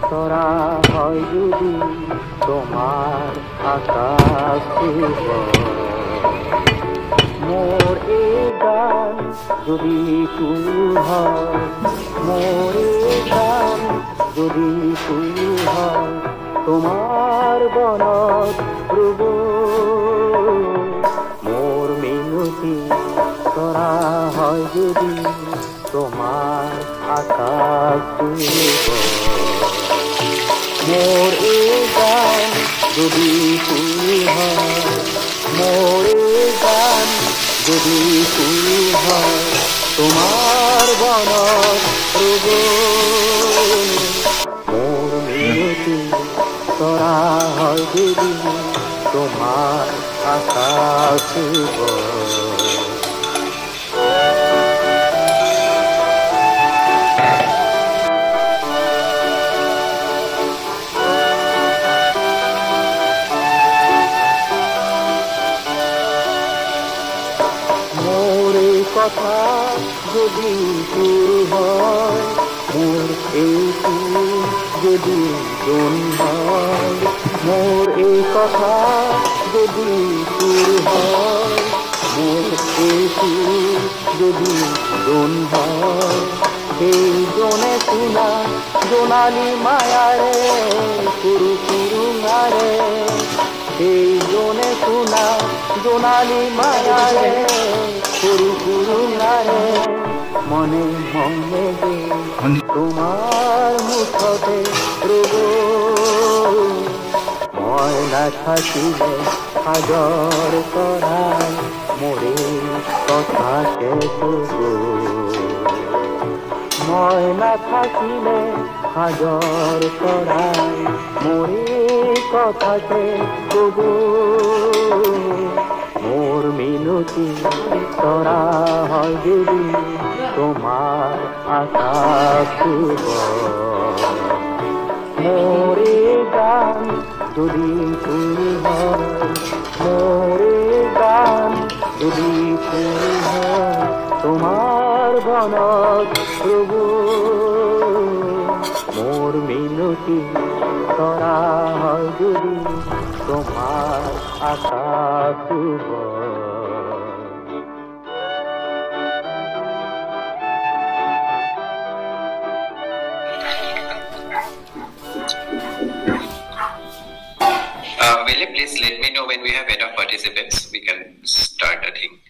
তরা হয় যদি তোমার আকাশ মোর এ গান যদি ফুল হয়, মোর এ গান যদি ফুল হয় তোমার বনত ধ্রুব মোর মিনতি তরা হয় যদি তোমার আকাশ মোর এ গান যদি ফুল হয়, মোর এ গান যদি ফুল হয় তোমার বনত ধ্রুব মোর মিনতি তরা হয় যদি তোমার আকাশ মোরে কথা যদি সুর হয়, মোর এই সুর যদি গান হয়, মোর এই কথা যদি সুর হয়, মোর এই সুর যদি গান হয়, এই জনে শোনা জোনালি মায়ারে কুরু কুরু মারে, এই জনে শোনা জোনালি মায়ারে কুরু কুরু মারে মনে মনে গে তোমার মুখতে রোগ ময়না থাকিলে হাজর করায় মোরে কথা শেষ ময়না থাকিলে হাজর করায় মোরে কথা শেষ মোর মিনতি তরা হয় যদি তোমার আকাশ মোরে গান যদি ফুল হয়, মোরে গান যদি ফুল হয় তোমার বনত প্রভু মোর মিনতি তরা হয় যদি তোমার আকাশ Will you please let me know when we have enough participants? We can start the thing.